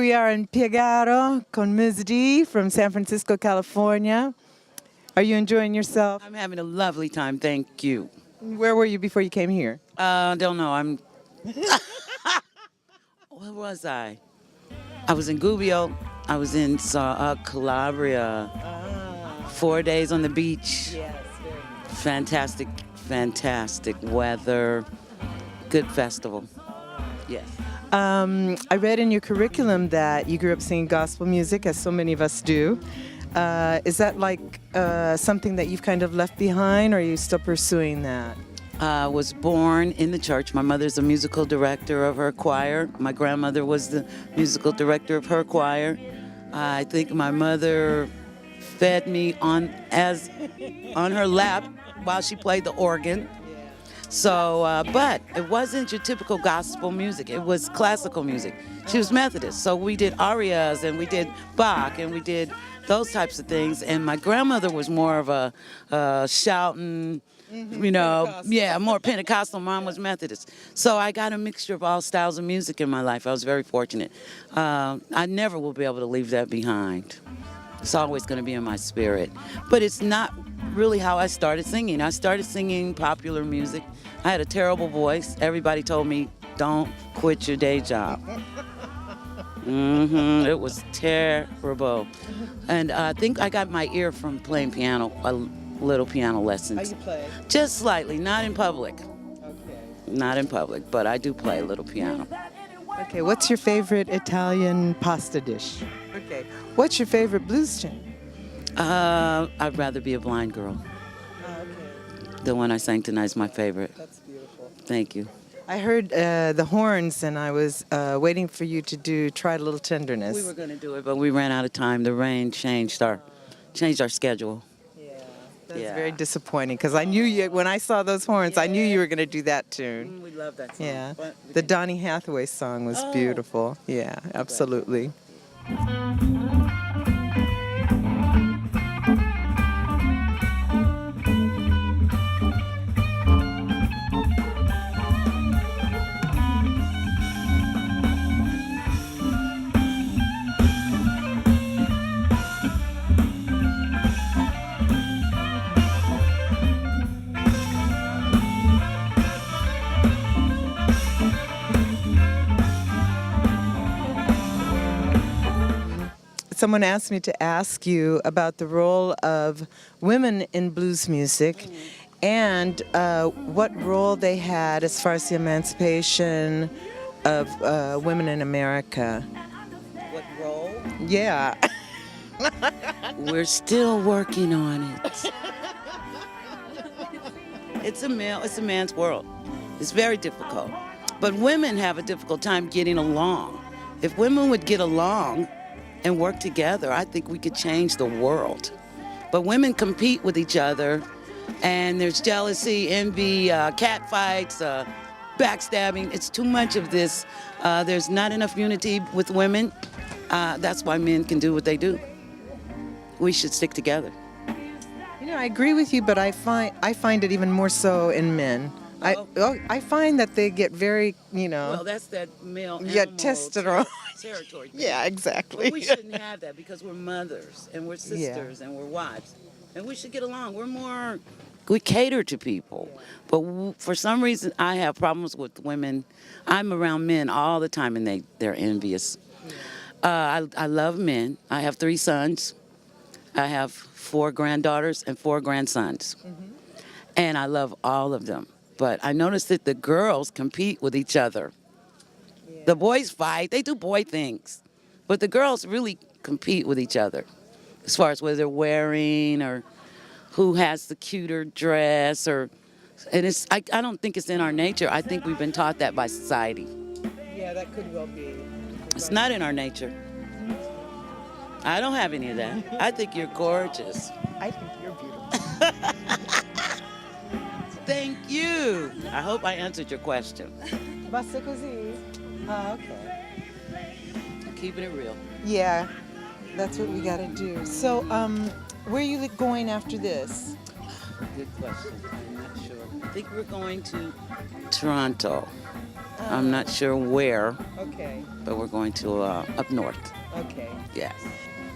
we are in Piegaro con Ms. D from San Francisco, California. Are you enjoying yourself? I'm having a lovely time, thank you. Where were you before you came here? Don't know, where was I? I was in Gubbio. I was in Calabria. 4 days on the beach. Yes, Fantastic, fantastic weather. Good festival. Yes. I read in your curriculum that you grew up singing gospel music, as so many of us do. Is that like something that you've kind of left behind, or are you still pursuing that? I was born in the church. My mother's a musical director of her choir. My grandmother was the musical director of her choir. I think my mother fed me on her lap while she played the organ. So, but it wasn't your typical gospel music. It was classical music. She was Methodist, so we did arias and we did Bach and we did those types of things. And my grandmother was more of a shouting, more Pentecostal. Mom was Methodist. So I got a mixture of all styles of music in my life. I was very fortunate. I never will be able to leave that behind. It's always going to be in my spirit. But it's not really how I started singing. I started singing popular music. I had a terrible voice. Everybody told me, don't quit your day job. It was terrible. And I think I got my ear from playing piano, a little piano lessons. How you play? Just slightly, not in public. Okay. Not in public, but I do play a little piano. Okay, what's your favorite Italian pasta dish? Okay. What's your favorite blues tune? I'd rather be a blind girl. Okay. The one I sang tonight is my favorite. That's beautiful. Thank you. I heard the horns, and I was waiting for you to Try a Little Tenderness. We were going to do it, but we ran out of time. The rain changed our schedule. Yeah, that's very disappointing, because I knew you, when I saw those horns, I knew you were going to do that tune. We love that song. Yeah, the Donny Hathaway song was beautiful. Yeah, absolutely. Someone asked me to ask you about the role of women in blues music and what role they had as far as the emancipation of women in America. What role? Yeah. We're still working on it. It's a man's world. It's very difficult. But women have a difficult time getting along. If women would get along and work together, I think we could change the world. But women compete with each other, and there's jealousy, envy, cat fights, backstabbing. It's too much of this. There's not enough unity with women. That's why men can do what they do. We should stick together. You know, I agree with you, but I find it even more so in men. I find that they get very, Well, that's that male testosterone. Territory thing. Yeah, exactly. But we shouldn't have that, because we're mothers and we're sisters and we're wives, and we should get along. We cater to people, but for some reason I have problems with women. I'm around men all the time, and they're envious. I love men. I have 3 sons. I have 4 granddaughters and 4 grandsons, and I love all of them. But I noticed that the girls compete with each other. Yeah. The boys fight, they do boy things. But the girls really compete with each other as far as what they're wearing or who has the cuter dress. I don't think it's in our nature. I think we've been taught that by society. Yeah, that could well be. It's not in our nature. I don't have any of that. I think you're gorgeous. I think you're beautiful. Thank you. I hope I answered your question. Basta così. Okay. Keeping it real. Yeah, that's what we got to do. So, where are you going after this? Good question. I'm not sure. think we're going to Toronto. I'm not sure where, Okay. but we're going to up north. Okay. Yes.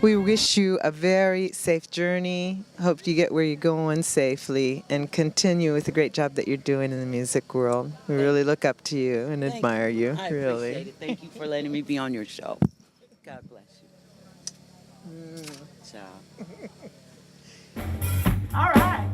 We wish you a very safe journey. Hope you get where you're going safely and continue with the great job that you're doing in the music world. We really look up to you and admire you. I really. appreciate it. Thank you for letting me be on your show. God bless you. Ciao. All right.